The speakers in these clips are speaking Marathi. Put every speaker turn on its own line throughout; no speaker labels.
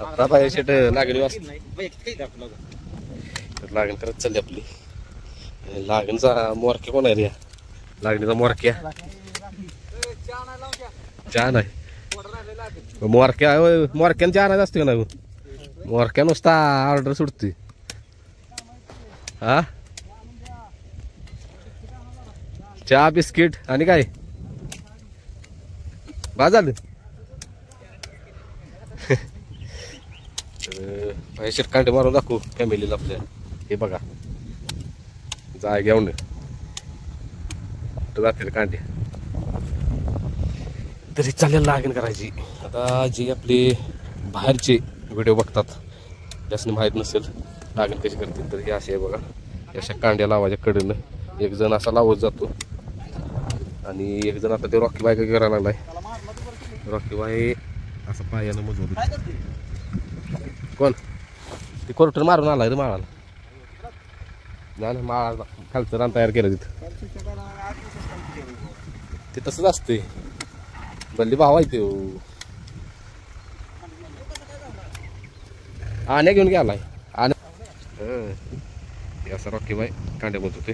आता बाहेर शेट लागली लागण करत चालली आपली लागणचा मोरक्या कोण आहे रे लागणीचा मोरक्या चहा नाही मोरक्यानं चहा नाही असते का नाही मोरक्या नुसता ऑर्डर सुटते हा चहा बिस्किट आणि काय बा झालं पैसे कांटे मारून दाखवू फॅमिलीला आपल्या हे बघा जाय घेऊन जातील कांटे तरी चालेल लागण करायची आता जी आपली बाहेरचे व्हिडिओ बघतात ज्यासने माहीत नसेल लागण कशी करतील तर हे असे आहे बघा अशा कांड्या लावायच्या कडेनं एक जण असा लावत जातो आणि एक जण आता ते रॉकी बाय करायला लागलाय रॉकी बाय असं पायानं मजबूत कोण ते कोर्टर मारून आलाय रे माळाला नाही माळा खालचं रान तयार केलं तिथं ते तसंच असते बल्ली भाव आहे ते आण्या घेऊन गेलाय आणि असं रॉकी बाय कांड्या बोलत होते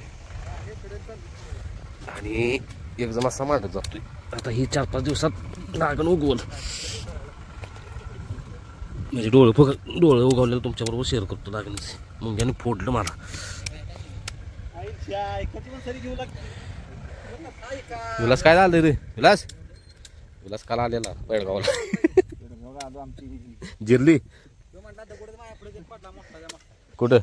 आणि एक जण असा मांडत जातोय आता ही 4-5 दिवसात लागण उगवल म्हणजे डोळे उगवलेलं तुमच्याबरोबर शेअर करतो लागणीचे मुंग्याने फोडलं मला विलास काय झालं रे विलास काल आलेला बेळगावला जिरली कुठं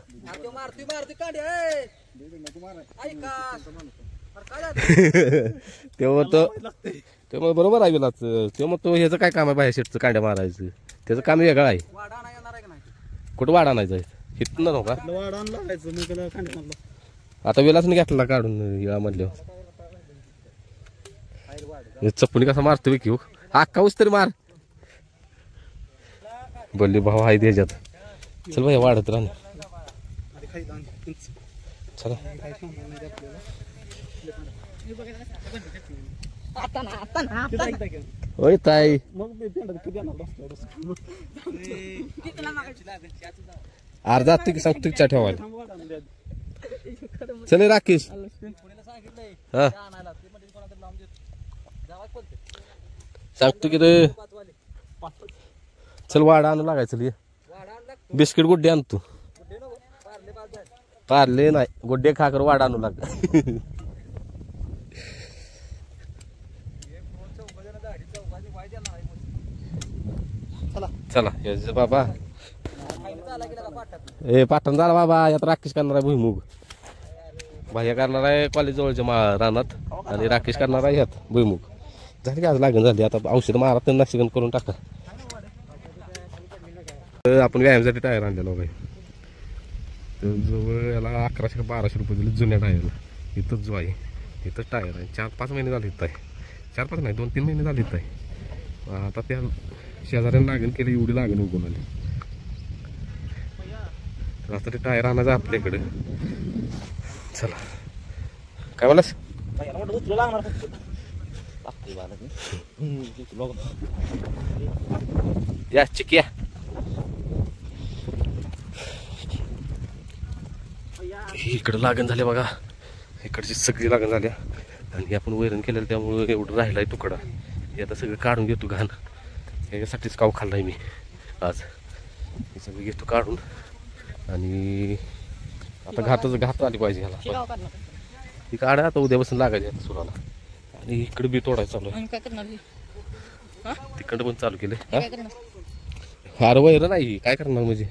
तेव्हा बरोबर आहे विलास तेव्हा तो ह्याचं काय काम आहे बाहेर शेटचं कांड्या मारायचं त्याचं काम वेगळं आहे कुठं वाडा नाही जायचं हिथनं नव्हता आता विलासने घेतला काढून या म्हणल्यावर चप्पणी कसा मारतो की अक्काऊच तरी मार बोलली भाऊ आहे त्याच्यात चल भाई वाढत राहणे चला होय ताई अर्धा की सांगतो की ठेवायला चल राकेश हा सांगतो की रे चल वाडा आणू लागायचं बिस्किट गुड्डे आणतो पारले नाही गुड्डे खा कर वाडा आणू लाग चला बाबा ए पाटण झाला बाबा यात राकेश करणार आहे भुईमुग भाया करणार आहे कॉलेज जवळच्या रानात आणि राकेश करणार आहे ह्यात भुईमुग झाली की आज लागण झाली आता औषध मारा तर नाशिकन करून टाका आपण व्यायामासाठी टायर आणलेला बाई जवळ याला 1100 का 1200 रुपये दिले जुन्या टायरला इथंच जो आहे इथंच टायर आहे 4-5 महिने झाले इथं आहे 4-5 नाही 2-3 महिने झाले इथं आहे आता त्या शेजाऱ्याने लागण केली एवढी लागण उगवून आली तर आता ते टायर आणायचं आपल्याकडे चला काय बोलास या चिकिया इकडं लागण झाले बघा इकडची सगळी लागण झाल्या आणि आपण वैरण केलेलं त्यामुळे एवढं राहिलाय तुकडा हे आता सगळं काढून घेतो घाण याच्यासाठीच काव खाल्लाय मी आज हे सगळं घेतो काढून आणि आता घात आली पाहिजे ह्याला ही काढा आता उद्यापासून लागायची आता सुराला आणि इकडे बी तोडायचं चालू आहे तिकडं पण चालू केलं फार वैर नाही काय करणार म्हणजे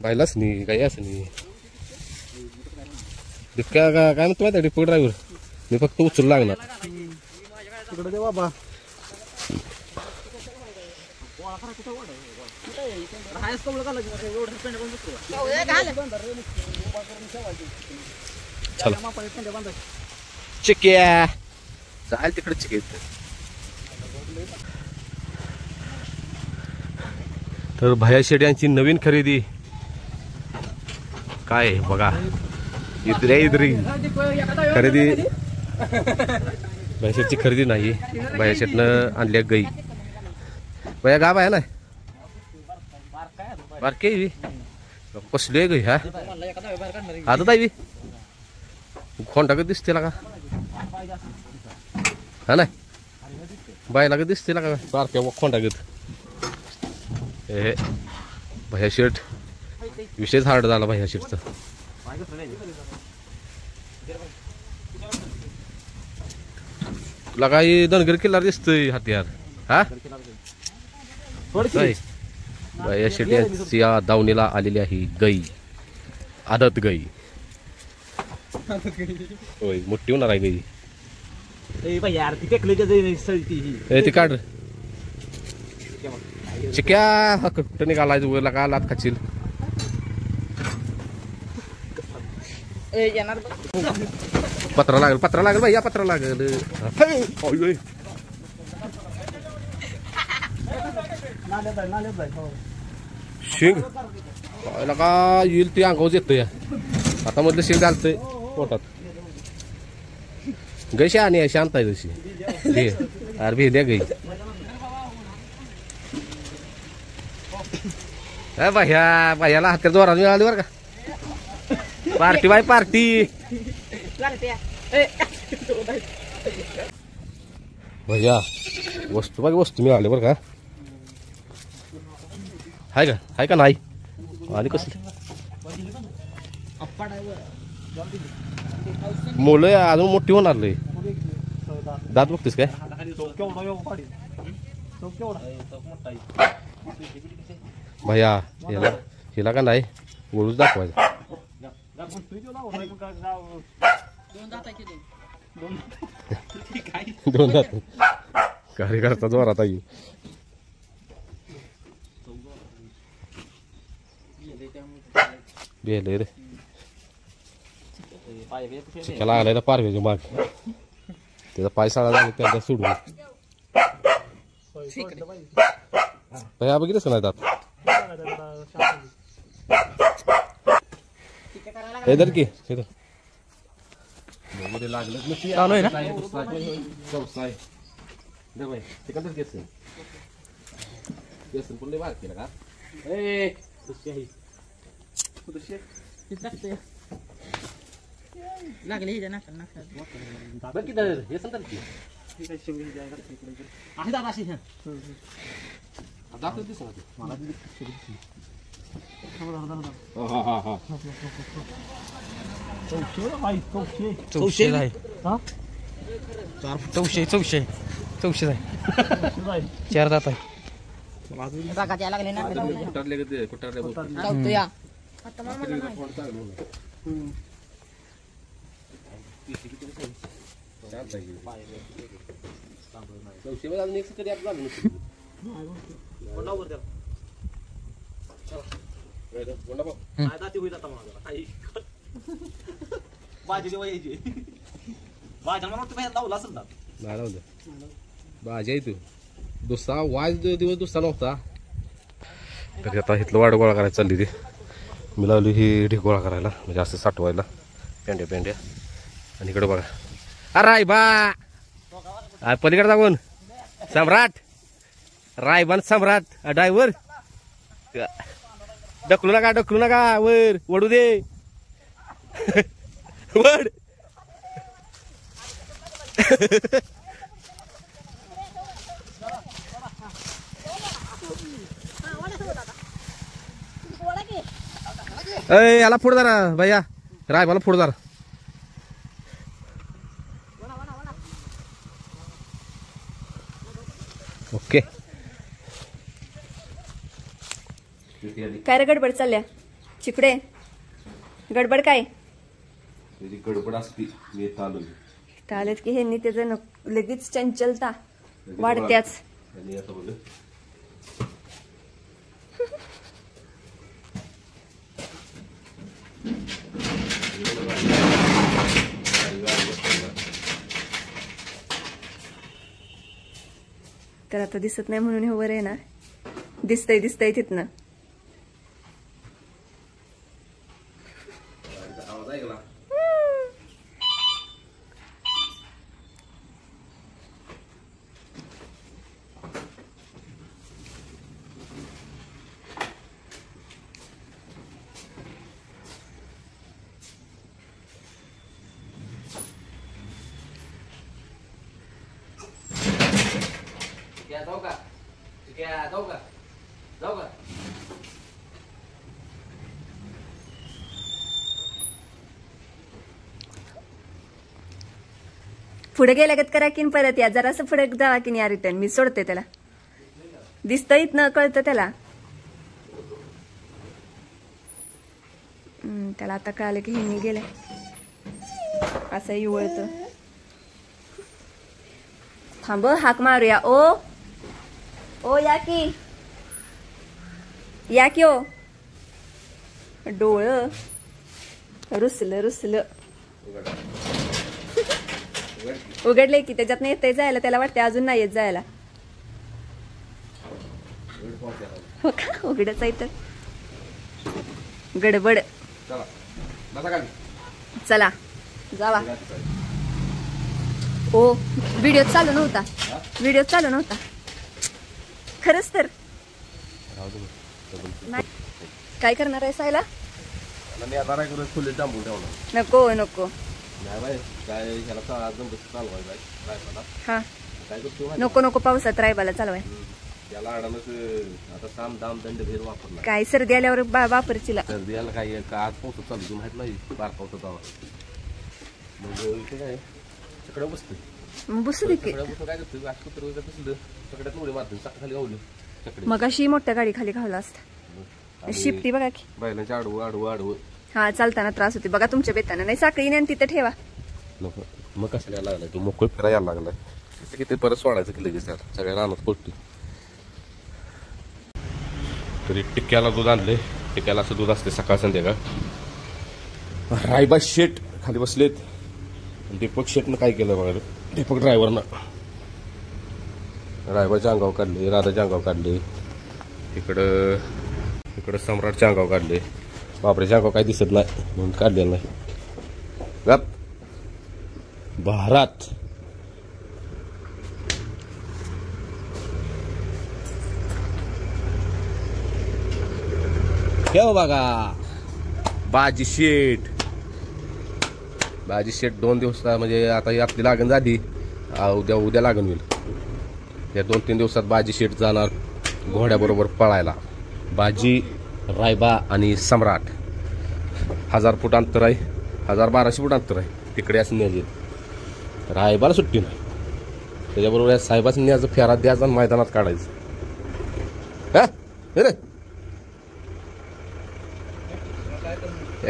बायलाच नाही काही असं नाही काय म्हणतो माहिती डिपो ड्रायव्हर मी फक्त उचलू लागणार बाबा चिक्या चाल तिकडे चिके तर भया शेड यांची नवीन खरेदी काय बघा इद्री खरेदी भया शेडची खरेदी नाही भया शेडनं आणल्या गाई भैया गाब आहे ना बारके कसली आहे ग ह्या आता ताई खोंडा का दिसते का हा ना बायला का दिसते का बारक्या खोंडा गत हे भैया शर्ट विषयच हार्ड झाला भैया शर्टचा तुला काही दनगर किल्ला दिसतोय हत्यार हा भैया शर्ट या दावणीला आलेली आहे गाई आदत गाई होय मोठी होणार आहे गाई ती काढ चिक्या कुठं निघालाय वर का लात खाशील पत्रा लागेल भैया पत्रा लागेल शिंग का येईल ती अंगावर येतोय आता मधलं शिंग घालतंय पोटात गई शहाणी आहे शांत आहे तशी अरे भी द्या गई भैयाला हात्यार जोरात मिळाली बरं का पार्टी बाय पार्टी भैया वस्तू बाकी वस्तू मिळाली बरं का हाय का नाही आणि कसली मुलं अजून मोठी होणार लय दात बघतेस काय भैया हिला का नाही वळूच दाखवायचं दोन दात कार्यकर्ता जोरात आई गेले रे चिक्याला आलाय ना पारव्याच्या माग त्याचा पाय साळा झाला त्याला सोडून भैया बघितलंच नाही दात हे धर की लागलं चालू आहे ना चौसाय चिकन केसन पण बार केलं का
लागले चौशे चार दात आहे
भाजी आहे तू दुसरा वाज दिवस दुसरा नव्हता तर आता इथलं वाड गोळा करायला चालली ती मी लावली ही ढीक गोळा करायला म्हणजे असं साठवायला पेंड्या आणि इकडे बघा अरे रायबा पलीकडे जाऊन सम्राट रायबान सम्राट ड्रायव्हर ढकलू नका वर वडू दे वड याला फोड जरा भैया रायबाला फोड जरा ओके
काय रे गडबड चालल्या चिकडे गडबड काय
गडबड असती मी
आलेत की ह्यांनी त्याचं लगेच चंचलता वाढत्याच तर आता दिसत नाही म्हणून हे वर आहे ना दिसतंय तिथनं
जाऊ का जाऊ का
पुढे गेल्यागत करा की परत या जरासं पुढे जावा की या रिटर्न मी सोडते त्याला दिसतं इथनं कळतं त्याला त्याला आता कळालं की हे गेले असं युवळत थांब हाक मारूया ओ या की ओ डोळ रुसलं उघडले की त्याच्यात येते जायला त्याला वाटते अजून नाही येत जायला हो का उघडच आहे तर गडबड चला जावा ओ व्हिडिओ चालू नव्हता खरंच तर नाही काय करणार आहे सायला नको हा नको पावसात रायबाला चालवाय काय सर्दी आल्यावर वापरची
सर्दी आला काय आज पावसात चालू माहित नाही बार पावसात आला काय सगळं बसतं
बसू दे की
काय सगळ्यात उडी मारते खाली गावली
मग अशी मोठ्या गाडी खाली घावला असता शिफ्टी बघा की
बैलांच्या आडवं
हा चालताना त्रास होते बघा तुमच्या बेताना नाही साखळी नाही तिथे ठेवा
मग कशाला यायला लागलाय तू मोकळ फिरायला लागलाय किती परत सोडायचं की लगेच सगळ्या रानात पडतो तरी टिक्क्याला दूध आणले टिक्क्याला असं दूध असते सकाळ संध्याकाळ रायबा शेट खाली बसलेत दीपक शेटनं काय केलं बघा दीपक ड्रायव्हरनं रायबाचे अंगाव काढले राधाचे अंगाव काढले इकडं सम्राटचे अंगाव काढले बापरेचे अंगाव काही दिसत नाही म्हणून काढलेलं नाही गप भारत हे बघा बाजी शेट 2 दिवस म्हणजे आता आपली लागण झाली उद्या लागण होईल या 2-3 दिवसात बाजी शेट जाणार घोड्याबरोबर पळायला बाजी रायबा आणि सम्राट 1000 फूट अंतर आहे 1200 फूट अंतर आहे तिकडे असं न्यायचे रायबाला सुट्टी नाही त्याच्याबरोबर साहेबाचं न्यायचं फेरात द्यायचं आणि मैदानात काढायचं हा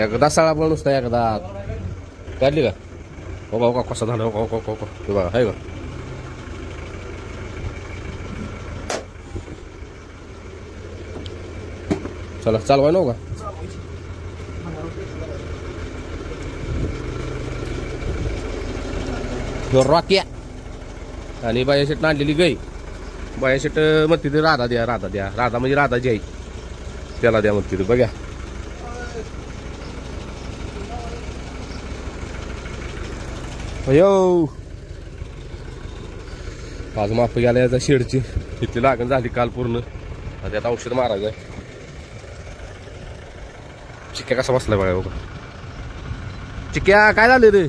एकदा सळा पण नुसता एकदा काढली का हो का कसा झालं हो बघा आहे का चला चालवाय नो का रॉक्या आणि बाया शेट आणलेली गाई बाया शेट म्हणते ते राधा द्या राधा म्हणजे राधाची आई त्याला द्या म्हणते ते बघा अयो आज माफ गेला याचा शेडची इथली लागण झाली काल पूर्ण त्यात औषध मारायचं आहे चिक्या कसा बसलाय बघा बघा चिक्या काय झालं रे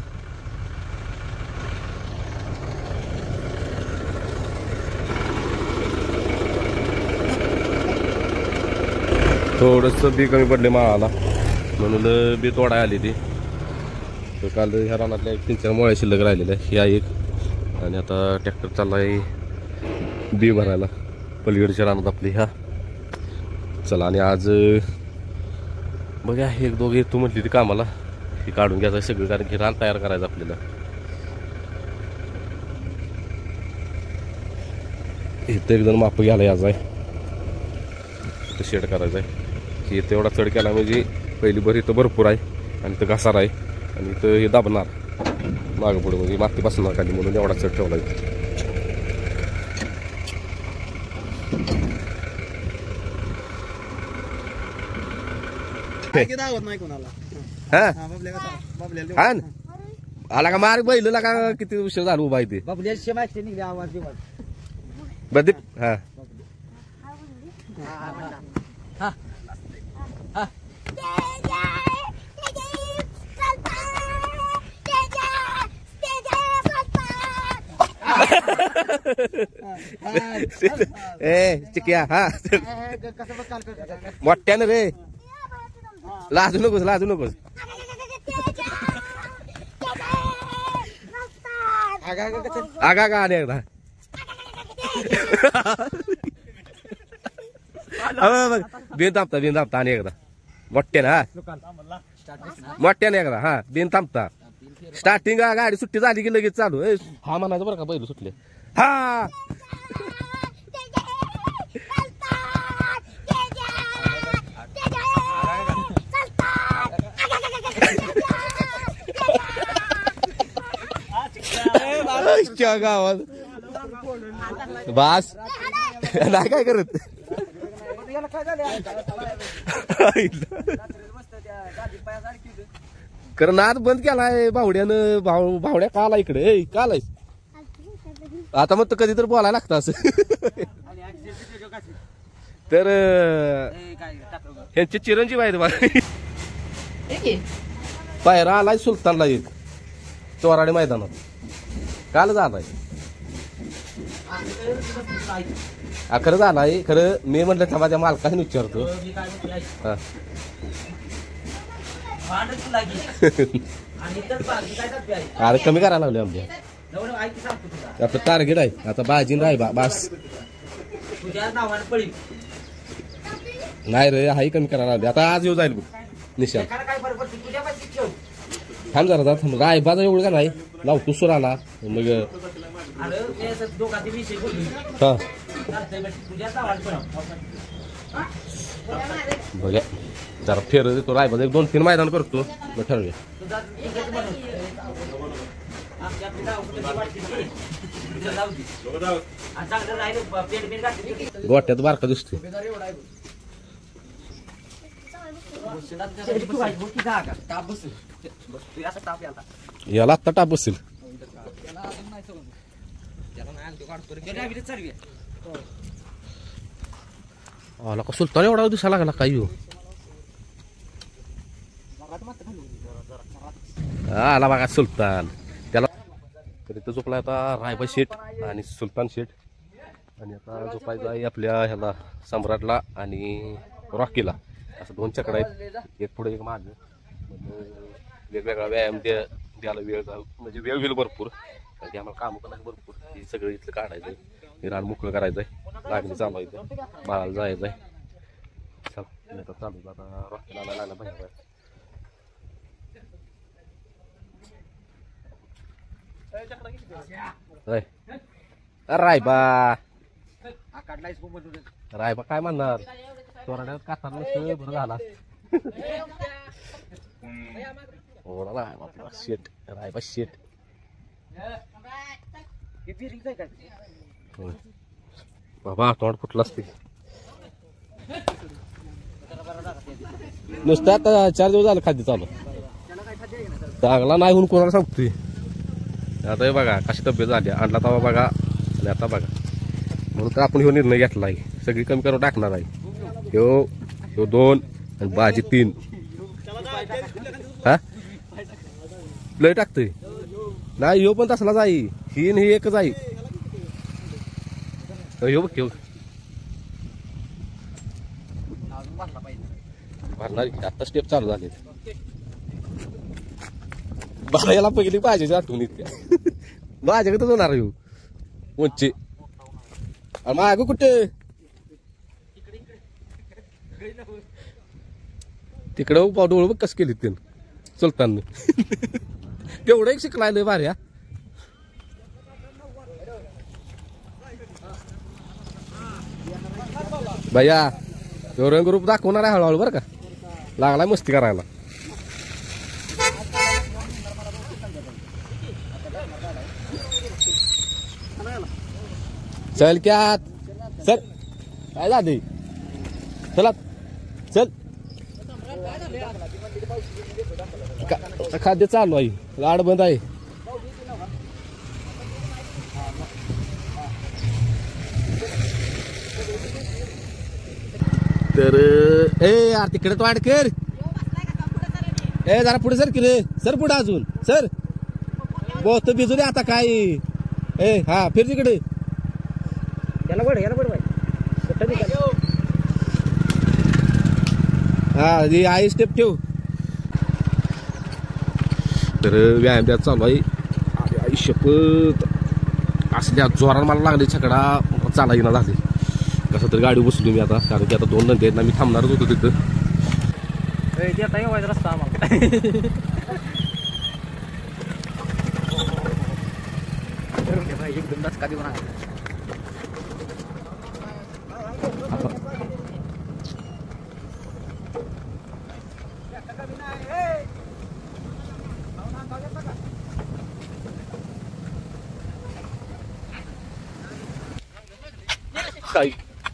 थोडस बी कमी पडले माळाला म्हणून बी तोडाय आली ती तर काल ह्या रानातल्या 3-4 मोळ्या शिल्लक राहिलेल्या ह्या एक आणि आता ट्रॅक्टर चाललाय बी भरायला पलीकडच्या रानात आपली ह्या चला आणि आज बघा 1-2 येतो म्हटली ती कामाला ही काढून घ्यायचं सगळं कारण की रान तयार करायचं आपल्याला इथं एकदम माप घ्यायला यायचं आहे इथं शेड करायचं आहे की इथं एवढा चढ केला म्हणजे पहिली भर इथं भरपूर आहे आणि इथं घसार आहे आणि इथं हे दाबणार मागं पुढं म्हणजे माती बसणार खाली म्हणून एवढा चढ ठेवला इथं आला का मार्ग बैल का किती उशीर झाला उभा इथे बदीप हा ए चिकिया हा मोठ्यानं रे लाजू नकोस लाजू नकोस आगा का आणि एकदा बघ बिन थांबता आणि एकदा मोठ्यानं हा मोठ्यानं एकदा हा बिन थांबता स्टार्टिंग गाडी सुट्टी झाली की लगेच चालू हा म्हणायचं बरं का पहिलं सुटले हा गावात बास नाही काय करत कारण नाद बंद केलाय भावड्यानं भावड्या काला इकडे कालाय आता मग कधी तर बोलायला लागतं असं तर ह्यांचे चिरंजीव आहेत बा पायरा आलाय सुलतानला एक चोराडे मैदानात काल झालाय खरं झालाय खरं मी म्हटलं थांबा त्या मालकाने विचारतो हा अरे कमी करायला लागले आमच्या आता टार्गेट आहे आता बाजीन राय बास नाही रे हाही कमी करायला लागले आता आज येऊ जाईल निशा थांब जरा थांब राय बाजा एवढं का नाही लावतो सुराला मग हा बघा जरा फेर देतो रायबाज 2-3 मैदान करतो मग ठरवूया गोट्यात बारका दिसतो याला आत्ता टाप बसेल आला का सुलतान एवढा दिवसा लागला काही हो आला बघा सुलतान त्याला तर इथं झोपला आता रायबा शेठ आणि सुलतान शेठ आणि आता झोपायचं आहे आपल्या ह्याला सम्राटला आणि रॉकीला असं 2 चकडं आहेत एक पुढे एक मागं वेगवेगळा व्यायाम द्यायला वेळ म्हणजे वेळ होईल भरपूर कारण की आम्हाला कामं पण आहे भरपूर हे सगळं इथलं काढायचं आहे रान मोकळं करायचं आहे लागणी चालवायचं बाळाला जायचं आहे चल आता चालू आता रॉकीला लागला पाहिजे रायबा रायबा काय म्हणणार चोराड्यात कातार नसतं बरं झाला रायबा शेट रायबा शेट बाबा तोंड फुटलं असते नुसतं आता 4 दिवस झालं खाद्य चालू चांगला नाही म्हणून कोणाला सांगतोय आता हे बघा कशी तब्येत झाली आणला तवा बघा आणि आता बघा म्हणून तर आपण ह्यो निर्णय घेतला आहे सगळी कमी करून टाकणार आहे ह्यो 2 आणि बाजी 3 हा लय टाकतोय नाही ह्यो पण तसलाच आहे ही आणि ही एकच आहे ह्यो बघ ह्यो भरणार आता स्टेप चालू झाले बघा याला पहिली भाजीची आठवण इतक्या भाज्याकडे होणार येऊ उंची माग कुठे तिकडं डोळ बघ कस केली त्यानं चलताना तेवढं एक शिकलाय लय भारी भैया तो रंगरूप दाखवणार आहे हळूहळू बरं का लागलाय मस्ती करायला चल क्या चल काय झाले चला चल खाद्य चालू आहे लाड बंद आहे तर ए यार तिकडे तो कर ए जरा पुढे सर की रे सर पुढे अजून सर बहुत भिजू दे आता काय ए हा फिर तिकडे हा आई स्टेप ठेव. तर व्यायाम त्यात चालू आहे. आई शपथ असल्या जोरात मला लागले छकडा चाला येणार झाले. कसं तरी गाडी बसलो मी आता, कारण की आता 2 नंतर आहेत ना, मी थांबणारच होतो तिथं.
रस्ता आम्हाला एकदम दचका देऊन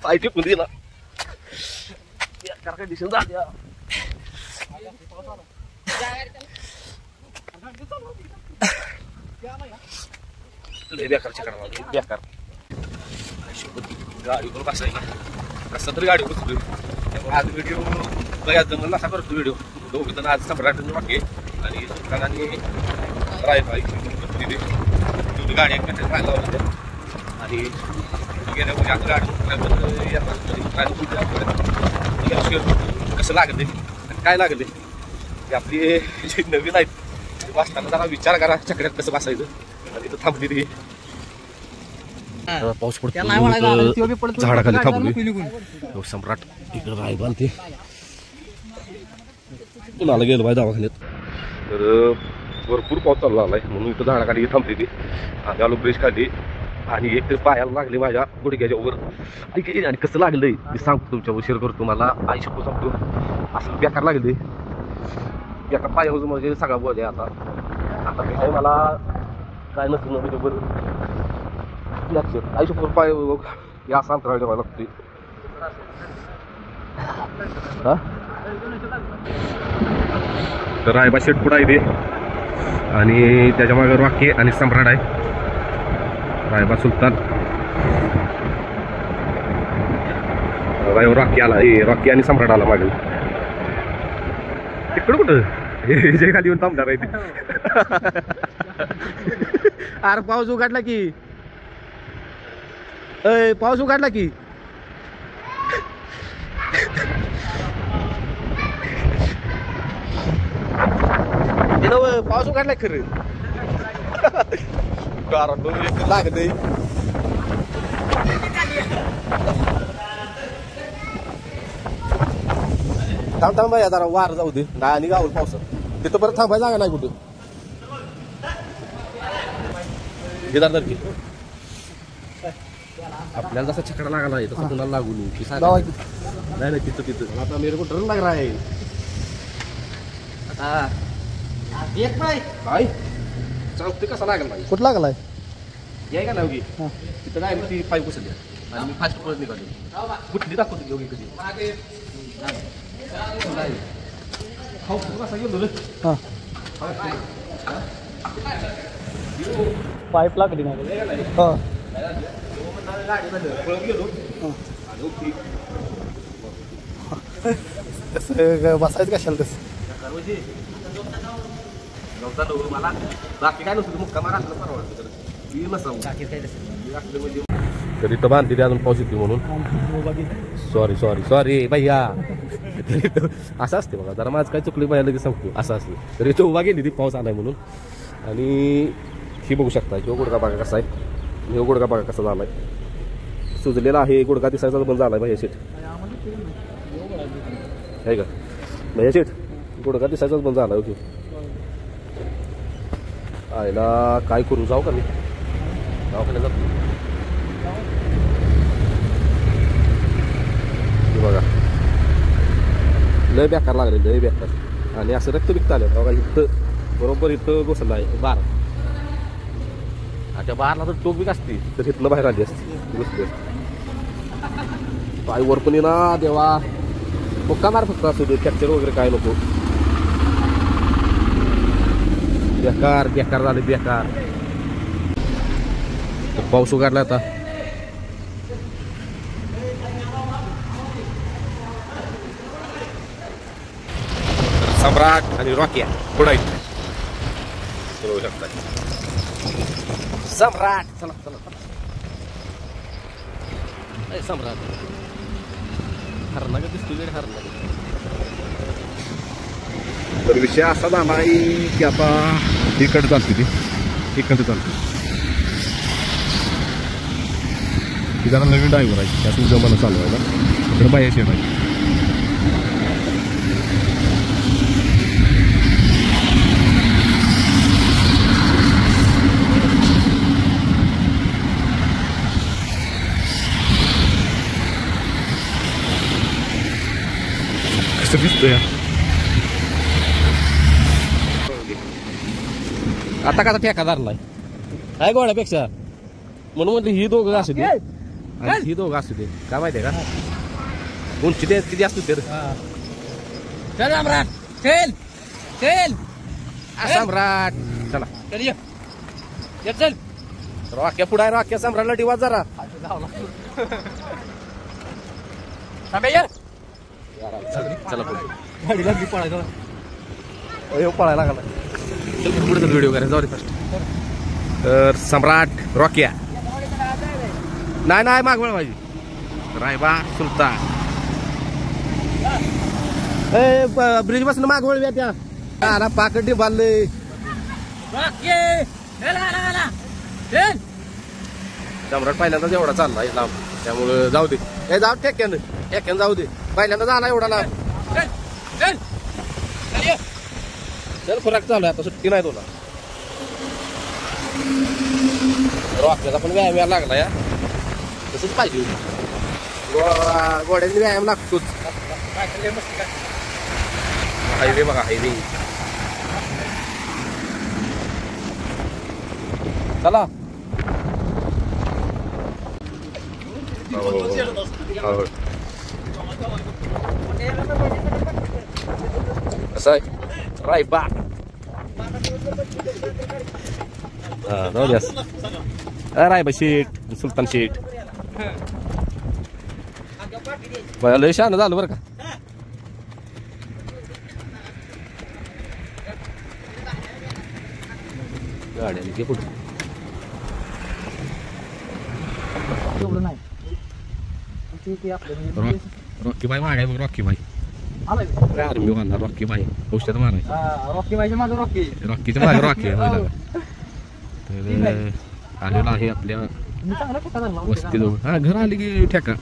काय टिपून दिला काय दिसून जाते. बेकार चक्कर बेकार गाडीवर बसायला कसं तरी गाडी बसलो. त्यामुळे आज व्हिडिओ बघायचं जमलं असा करतो व्हिडिओ. दोघं जण आज सम्राट वाक्य आणि सुलतानाने रायफल गाडी एकमेकांना राहायला लावली आणि गेल्या वर्षी आता गाडी कसं लागले आणि काय लागले ते आपली जी नवीन आहेत ते बसताना जरा विचार करा चकड्यात कसं बसायचं. आणि तिथं थांबली ती पाऊस पडतो झाडाखाली थांबली. सम्राट इकडे राय बांधते कुणाला गेलं बाय दवाखान्यात. तर भरपूर पाऊस चालू आलाय म्हणून इथं झाडाखाली थांबते ती. आणि आलो ब्रिज खाली आणि एक तरी पायाला लागले माझ्या गुडघ्याच्या वर. आणि कसं लागलंय मी सांगतो तुमच्यावर शेअर करतो. मला आई शकतो सांगतो असं बेकार लागले. एका पायावर म्हणजे सगळा बोलले. आता काय मला काय नसतं ना बरोबर आई शकतो पाय या असं अंतराळ ठेवायला लागते. तर रायबा शेट पुढं आहे ते आणि त्याच्या मागे रॉकी आणि सम्राट आहे. रायबा सुलतान रॉकी आला. रॉकी आणि सम्राट आला मागे. तिकडं कुठं जे खाली येऊन थांबणार आहे. अरे पाऊस उघडला की पाऊस उघडला की पाऊस उघडलाय खरं. लागत थांब थांब बाई जरा वार जाऊ दे ना आणि गावल पावसात तिथं परत थांबायला जागा नाही कुठं. की आपल्याला जसा छकडा लागला आहे तसं कुणाला लागू नये. नाही नाही तिथं तिथं आता मेरे को डर लाग रहा है. काय चालते कसा लागला नाही
कुठं लागलाय
याय का नाही तिथं काय ती पाईप घुसली आणि मी फास्ट पळत निघालो. कुठली दाखवतो योगी कधी कसा गेलो
पाईप लागली नाही. बसायचं कशाला तसं
मला बाकी काय नसतं मुक्का मारा असलं परवडतं तर इथं बांधली अजून पाऊस येते म्हणून. सॉरी सॉरी सॉरी भैया असं असते बघा जरा माझं काय चुकली भैया लगेच सांगतो असं असतं. तर इथं उभा गेली ती पाऊस आलाय म्हणून. आणि ही बघू शकता किंवा गुडघा बघा कसा आहे. हे गुडघा बघा कसा झालाय सुजलेला आहे. गुडघा दिसायचा बंद झालाय भैया शेठ आहे का भैया शेठ गुडघा दिसायचाच बंद झाला. ओके आयला काय करू जाऊ का मी दवाखान्यात जातो. बघा लय बेकार लागले लय बेकार. आणि असं रक्त बिकत आलं बघा इथं बरोबर इथं बसलं आहे बार. त्या बारला तर टोक बिक असते तर इथनं बाहेर आली असते बसली असते. पायवर पण ना देवा मुक्का मार फक्त असू दे फ्रॅक्चर वगैरे काय नको. बेकार बेकार झाले बेकार. पाऊस उघडला आता. सम्राट आणि रॉकी पुढे बघू शकता. सम्राट चला चला सम्राट हरणा का दिसतो वेळ हरणा. तर विषय असा झाला की आता इकडे चालते ती इकडे चालते ती जरा नवीन ड्रायव्हर आहे त्यातून जमाना चालू आहे ना इकडे बाया शेड आहे. कसं दिसतोय आता कसा ठेका धरलाय काय गोळ्यापेक्षा म्हणून म्हटलं ही दोघं असू दे आणि ही दोघं असू दे काय माहितीये का उंची ते किती असतो तर
चल सम्राट चल चल
सम्राट चला
चल ये चल
रॉक्या पुढे आहे रॉक्या सम्राटला डिवा जरा चला पुढे
गाडीला बी पळायचं
पळायला लागला पुढे व्हिडिओ करायचा जाऊ दे फर्स्ट. तर सम्राट रॉक्या नाही नाही मागवळ माझी रायबा सुलतान ब्रिज बसून मागवळ त्या पाकड डिबालले सम्राट पहिल्यांदाच एवढा चालला लांब त्यामुळं जाऊ दे हे जाऊ ठेक्यानं जाऊ दे पहिल्यांदा झाला एवढा लांब. चल फरक चालू आहे आता सुट्टी नाही तुला रॉक्याचा पण व्यायाम यायला लागला या तसंच पाहिजे गोड्याचा व्यायाम लागतोच. हायवे बघा हायवे चला कसं आहे रायबा जाऊ द्यास रायबा शेठ सुलतान शेठ लय शहाणं झालं बरं का. गाड्या घे कुठं
एवढं नाही
रॉकी भाई मागाय बघ रॉकी भाई आर्मी वाला रॉकी भाई औषध मारायचं
रॉकी पाहिजे माझं रॉकी
रॉकीच्या मागे रॉकी तर आलेला आहे आपल्या वस्तीजवळ हा घर आली की ठेका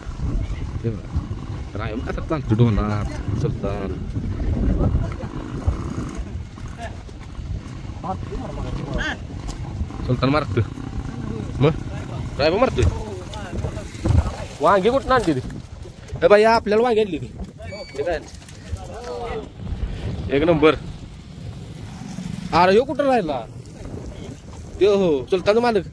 राय आता चालतो डोला सुलतान सुलतान मारतो मग रायबा मारतोय. वांगी कुठं आणली ती बाई आपल्याला वांगी आणली ती एक नंबर. अरे ह्यो कुठं राहिला ते हो सुलतान मालक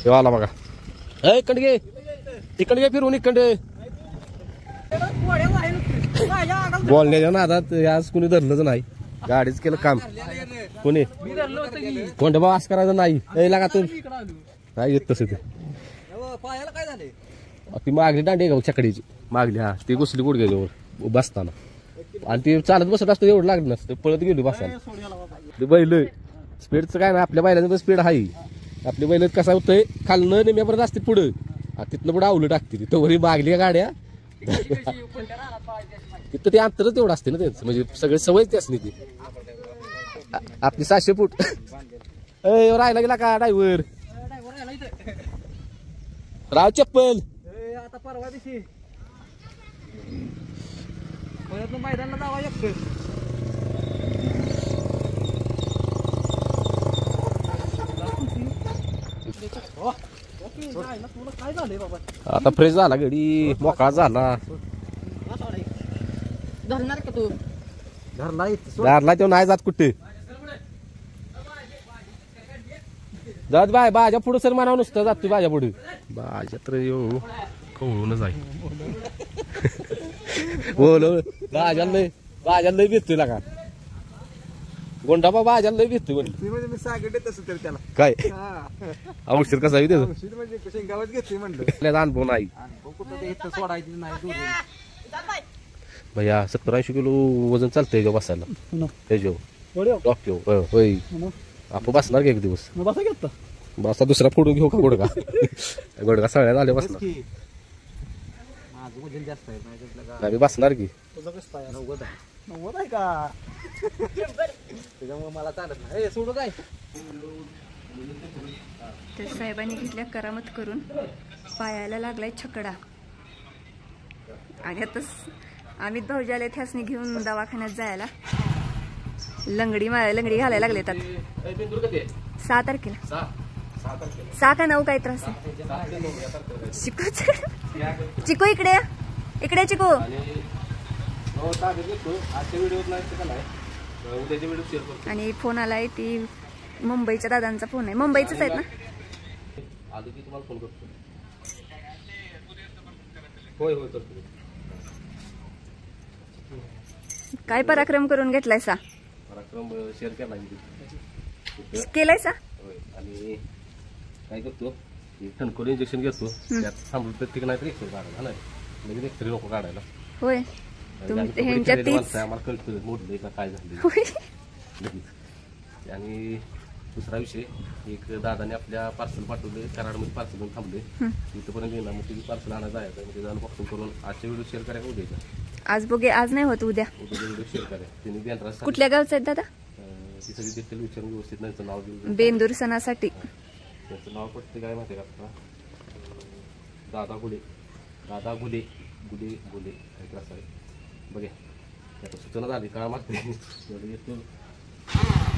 ह्यो आला बघा इकडे घे फिरून इकडे बोलण्याच्या नादात आज कुणी धरलंच नाही गाडीच केलं काम कोणी कोणत्या बाबा असं करायचं नाही लागा तू नाही येत तसं ते
काय झाले
ती मागली दांडी आहे का छकडीची मागली हा ती घुसली गुडघ्याजवळ बसताना आणि ती चालत बसत असतं एवढं लागलं नसतं पळत गेली बसायला ते बैल स्पीडचं काय ना आपल्या बैलांचं स्पीड आहे आपली बैल कसा होतंय खालनं नेम्यापर्यंत असते पुढं तिथनं पुढं आवलं टाकते ती तोवरी मागली गाड्या तिथं ते अंतरच एवढं असते ना त्यांचं म्हणजे सगळे सवयच त्याच नाही ती आपली 700 फूट राहायला गेला का ड्रायव्हर राव चप्पल
आता परवा दिवशी मैदानाला जावा एकटं काय झालंय बाबा
आता फ्रेश झाला गडी मोकळा झाला
धरणार का तू
दारला तो नाही जात कुठे जात बाय बाजा पुढे सर म्हणावं नुसतं जात तू बाजा पुढे बाजा तर येऊ कवळूनच आहे बोल बाजाला लय भेटतोय लागा गोंडाबा बाजाला लय भेटतोय म्हणलं
मी सांगते तसं तरी त्याला
काय औषध कसं आहे त्याचं
म्हणजे गावात घेतली म्हणलं
अनुभव नाही
कुठं सोडायची नाही
भैया 70-80 किलो वजन चालतंय जेव्हा बसायला त्याच्यावर डॉक्टर होय आपण बसणार का एक दिवस
बसा घेत
बसा दुसरा फोडून घेऊ का गुडगा गुडगा सगळ्यात आले
बस
बसणार
की माझं वजन जास्त आहे नाही म्हटलं का
आम्ही बसणार की
तुझं कसं पाय 90 आहे 90 आहे का त्याच्यामुळे मला चालत नाही ए सोडू काय
तर साहेबांनी घेतल्या करामत करून पायाला लागलाय छकडा आणि आता अमित भाऊजी आले त्यासनी घेऊन दवाखान्यात जायला लंगडी घालायला लागले तर 6 तारखेला 6 का 9 काय त्रास आहे चिकू इकडे इकडे चिकू आणि फोन आलाय ती मुंबईच्या दादांचा फोन आहे मुंबईचाच आहेत ना
आधी की तुम्हाला फोन करतो होय होय करतो
काय पराक्रम करून घेतलाय सा
पराक्रम शेअर केला मी
केलाय सा
होय आणि काय करतो ठणकोर इंजेक्शन घेतो त्यात थांबलो प्रत्येक नाही तर 100 काढायला नाही लगेच 100 नको काढायला
होय ह्यांच्या तीच
आम्हाला कळतं मोडलंय का काय झालं
होय
लगेच आणि दुसरा विषय एक दादाने आपल्या पार्सल पाठवले कराडमध्ये पार्सल घेऊन थांबले इथपर्यंत येणार मग तिथे पार्सल आणायला जायचं म्हणजे जाऊन बघतो करून आजच्या व्हिडिओ शेअर करायला उद्याचा
आज बघे आज नाही होत उद्या
व्हिडिओ शेअर करा त्यांनी देणार
कुठल्या गावचं आहेत दादा
ती सगळी डिटेल विचारून व्यवस्थित त्यांचं नाव देऊन
बेंदूर सणासाठी
त्यांचं नाव पडते काय माहिती का दादा गुले गुले काहीतरी असं आहे बघे आता सूचना झाली का मागते येतो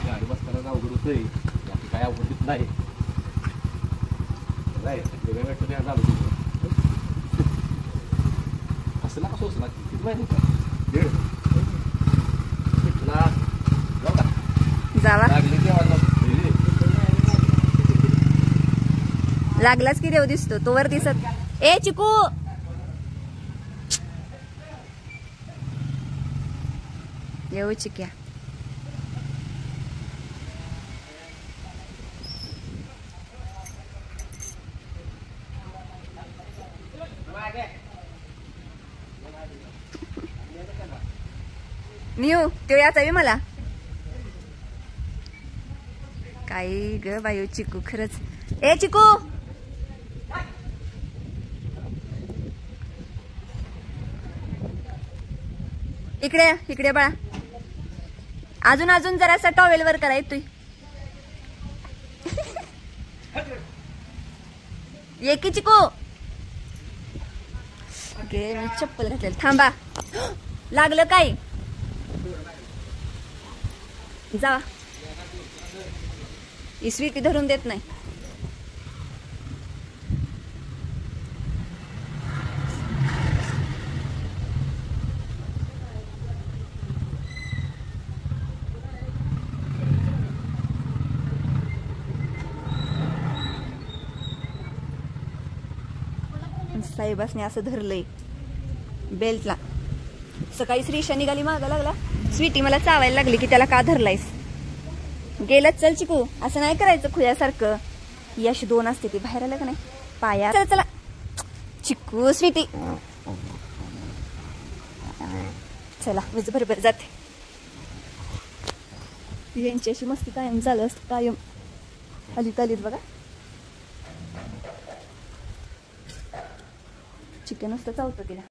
गाडी बसताना अवघड होतंय बाकी काय अवघड नाही वेगळ्या वाटतं काय झालं असं ना कसं असं किती माहिती का 1.5 पिठला जाऊ का
जावा
लागले तेव्हा
लागलाच की देव दिसतो तो वर दिसत ए चिकू येऊ चिक्या निऊ तो याचा मला काही ग बाई चिकू खरंच ए चिकू इकडे बाळा अजून जरासा टॉवेल वर करा तू ये की चिकू गे मी चप्पल घातलेली थांबा लागलं काय जा ही स्वीटी धरून देत नाही साहेबासने असं धरलंय बेल्टला सकाळी श्रीशा निघाली मागा लागला स्वीटी मला चावायला लागली की त्याला का धरलायस गेलच चल चिकू असं नाही करायचं खुयासारखं ही अशी 2 असते ती बाहेर आलं का नाही पाया चला चला चिकू स्वीटी चला मी बरोबर जाते यांच्याशी मस्ती कायम झालं असत कायम आलीत बघा चिकन असतं चावतं तिला